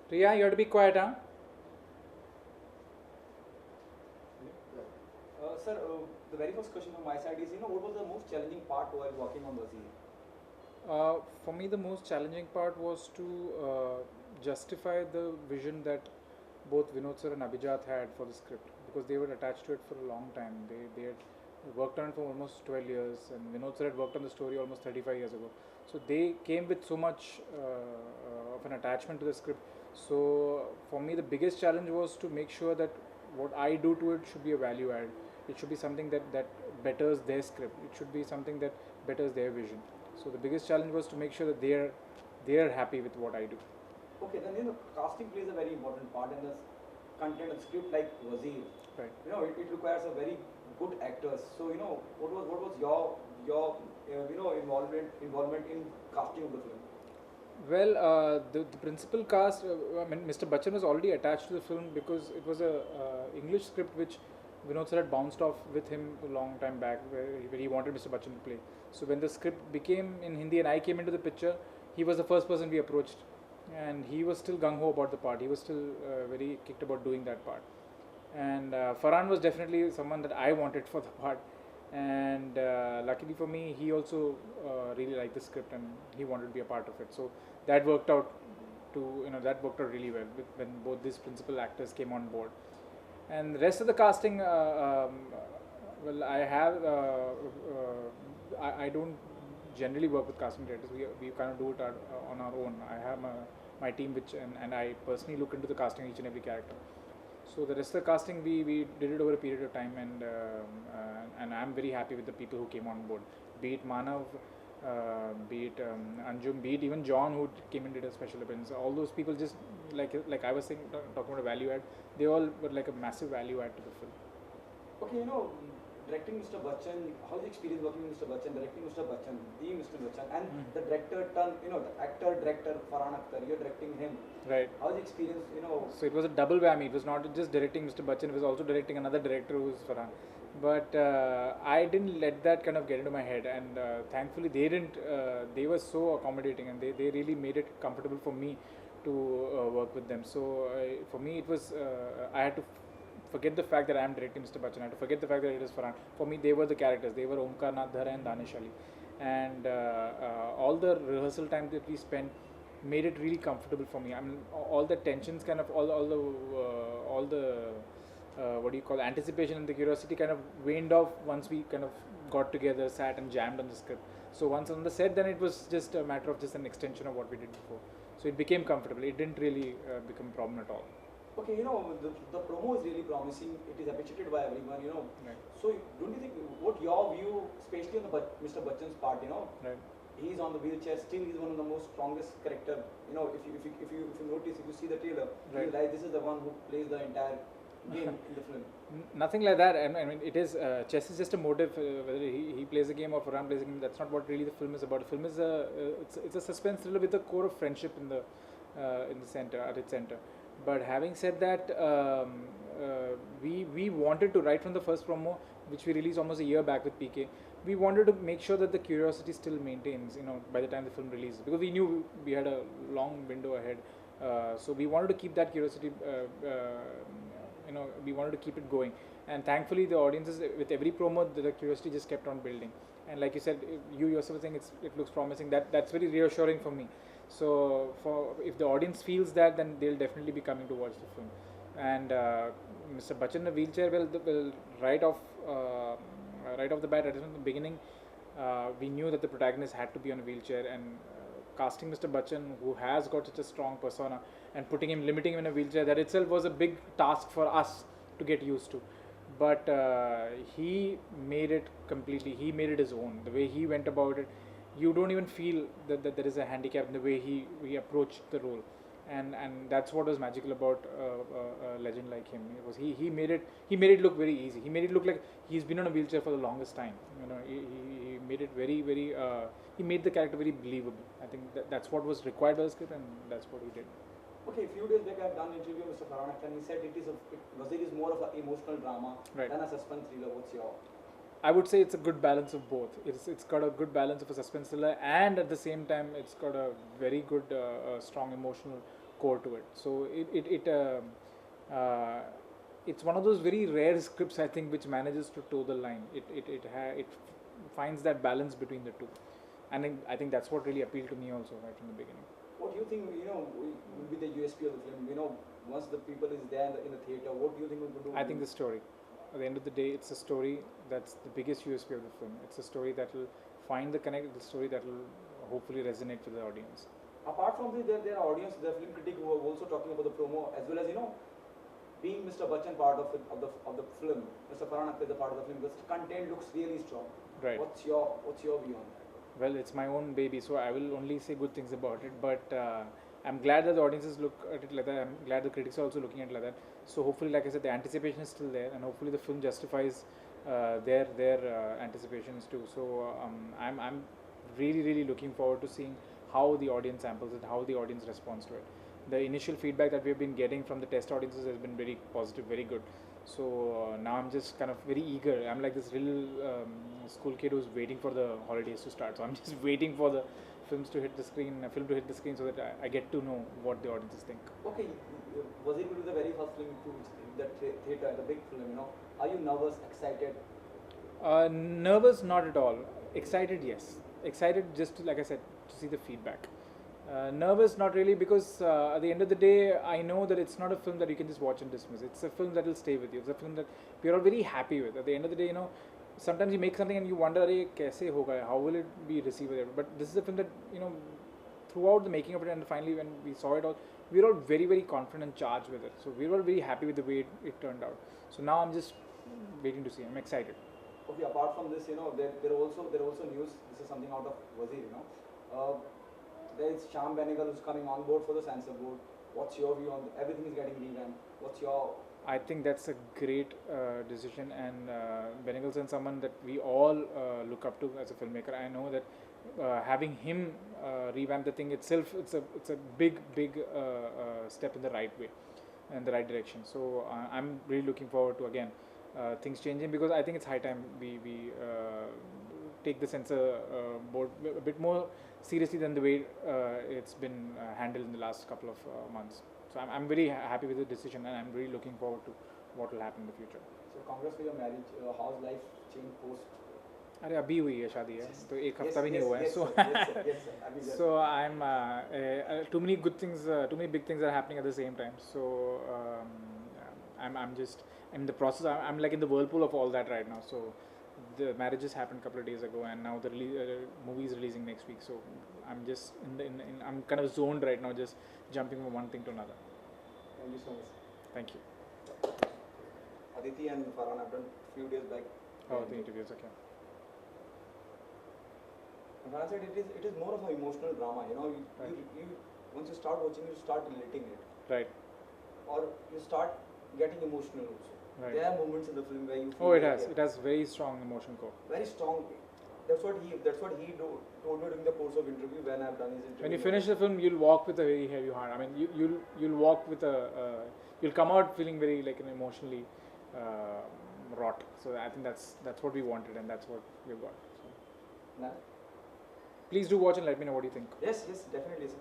Riya, you have to be quiet, huh? Sir, the very first question from my side is, what was the most challenging part while working on Wazir? For me, the most challenging part was to justify the vision that both Vinod sir and Abhijat had for the script, because they were attached to it for a long time. They had worked on it for almost 12 years, and Vinod sir had worked on the story almost 35 years ago. So they came with so much of an attachment to the script. So for me, the biggest challenge was to make sure that what I do to it should be a value add. It should be something that betters their script. It should be something that betters their vision. So the biggest challenge was to make sure that they are happy with what I do. Okay, then casting plays a very important part in this content and script like Wazir. Right. It requires a very good actors. So what was your involvement in casting of the film? Well, the principal cast, I mean, Mr. Bachchan was already attached to the film because it was a English script which Vinod sir had bounced off with him a long time back, where he wanted Mr. Bachchan to play. So when the script became in Hindi and I came into the picture, he was the first person we approached, and he was still gung ho about the part. He was still very kicked about doing that part. And Farhan was definitely someone that I wanted for the part. And luckily for me, he also really liked the script and he wanted to be a part of it. So that worked out that worked out really well when both these principal actors came on board. And the rest of the casting, well, I don't generally work with casting directors. We kind of do it on our own. I have my team, and I personally look into the casting each and every character. So the rest of the casting, we did it over a period of time, and I'm very happy with the people who came on board. Be it Manav, be it Anjum, be it even John, who came and did a special appearance. All those people, just like I was saying, talking about a value add, they all were like a massive value add to the film. Okay, directing Mr. Bachchan, how's the experience working with Mr. Bachchan, directing Mr. Bachchan, the Mr. Bachchan, and the director the actor, director Farhan Akhtar, you're directing him. Right. How's the experience, So it was a double whammy. It was not just directing Mr. Bachchan, it was also directing another director who's Farhan. But I didn't let that kind of get into my head, and thankfully they didn't. They were so accommodating, and they really made it comfortable for me to work with them. So for me, it was I had to forget the fact that I am directing Mr. Bachchan. I had to forget the fact that it is Farhan. For me, they were the characters. They were Omkar Nath Dhara and Danish Ali, and all the rehearsal time that we spent made it really comfortable for me. I mean, all the tensions, kind of all the what do you call, anticipation and the curiosity kind of waned off once we kind of got together, sat and jammed on the script. So once on the set, then it was just a matter of just an extension of what we did before. So it became comfortable. It didn't really become a problem at all. Okay, the promo is really promising. It is appreciated by everyone, Right. So don't you think, what your view, especially on the Mr. Bachchan's part, Right. he's on the wheelchair, still he's one of the most strongest character. If you notice, if you see the trailer, you Right. realize this is the one who plays the entire game in the film. Nothing like that. I mean, it is chess is just a motive. Whether he plays a game or Farhan plays a game, that's not what really the film is about. The film is it's a suspense thriller with the core of friendship in the center, at its center. But having said that, we wanted to, right from the first promo, which we released almost a year back with PK. We wanted to make sure that the curiosity still maintains, by the time the film releases, because we knew we had a long window ahead. So we wanted to keep that curiosity. We wanted to keep it going, and thankfully the audiences, with every promo, the curiosity just kept on building. And like you said, you yourself think it looks promising. That's very reassuring for me. So for if the audience feels that, then they'll definitely be coming to watch the film. And Mr. Bachchan in a wheelchair, will right off the bat, right from the beginning, we knew that the protagonist had to be on a wheelchair, and casting Mr. Bachchan, who has got such a strong persona, and limiting him in a wheelchair, that itself was a big task for us to get used to. But he made it completely. He made it his own. The way he went about it, you don't even feel that there is a handicap in the way he approached the role. And that's what was magical about a legend like him. It was he made it look very easy. He made it look like he's been on a wheelchair for the longest time. He made it very very. He made the character very believable. I think that's what was required by the script, and that's what he did. Okay, a few days back I've done an interview with Mr. Farhan Akhtar, and he said Wazir is more of an emotional drama Right. than a suspense thriller. What's your? I would say it's a good balance of both. It's got a good balance of a suspense thriller, and at the same time, it's got a very good, strong emotional core to it. So it's one of those very rare scripts, I think, which manages to toe the line. It finds that balance between the two, and I think that's what really appealed to me also right from the beginning. What do you think, will be the USP of the film? Once the people is there in the theater, what do you think will do? I think the story. At the end of the day, it's a story that's the biggest USP of the film. It's a story that will find the connect, the story that will hopefully resonate with the audience. Apart from this, there are audience, there are film critics who are also talking about the promo, as well as being Mr. Bachchan part of the film. Mr. Farhan Akhtar is a part of the film. The content looks really strong. Right. What's your view on that? Well, it's my own baby, so I will only say good things about it. But I'm glad that the audiences look at it like that. I'm glad the critics are also looking at it like that. So hopefully, like I said, the anticipation is still there, and hopefully the film justifies their anticipations too. So I'm really looking forward to seeing how the audience samples it, how the audience responds to it. The initial feedback that we've been getting from the test audiences has been very positive, very good. So now I'm just kind of very eager. I'm like this little school kid who's waiting for the holidays to start. So I'm just waiting for the film to hit the screen, so that I get to know what the audiences think. Okay, was it the very first film to that theater, the big film? Are you nervous, excited? Nervous, not at all. Excited, yes. Excited, just to, like I said, to see the feedback. Nervous, not really, because at the end of the day, I know that it's not a film that you can just watch and dismiss. It's a film that will stay with you. It's a film that we're all very happy with. At the end of the day, sometimes you make something and you wonder, kaise hoga? How will it be received? But this is a film that, throughout the making of it and finally when we saw it all, we were all very confident and charged with it. So we were all very happy with the way it turned out. So now I'm just waiting to see. I'm excited. Okay, apart from this, there also news. This is something out of Wazir, there is Shyam Benegal who's coming on board for the censor board. What's your view on everything is getting revamped? What's your? I think that's a great decision, and Benegal's and someone that we all look up to as a filmmaker. I know that having him revamp the thing itself, it's a big step in the right way, in the right direction. So I'm really looking forward to again things changing, because I think it's high time we take the censor board a bit more seriously than the way it's been handled in the last couple of months. So I'm very happy with the decision, and I'm really looking forward to what will happen in the future. So congrats for your marriage. How's life changed post? अरे अभी हुई है शादी है तो एक हफ्ता भी नहीं हुआ है so I'm too many good things too many big things are happening at the same time, so I'm just in the process. I'm like in the whirlpool of all that right now. So the marriages happened a couple of days ago, and now the movie is releasing next week. So I'm just I'm kind of zoned right now, just jumping from one thing to another. Thank you so much. Thank you. Aditi and Farhan have done few days back. Oh, the interviews, okay. Farhan said it is more of an emotional drama. Right. You once you start watching, you start relating it. Right. Or you start getting emotional also. Right. There are moments in the film where you feel. Oh, it has very strong emotion core. Very strong. That's what he told me during the course of interview when I've done his interview. When you finish the film, you'll walk with a very heavy heart. I mean, you'll walk with you'll come out feeling very like an emotionally wrought. So I think that's what we wanted, and that's what we've got. So. Nah. Please do watch and let me know what you think. Yes, definitely. Sir.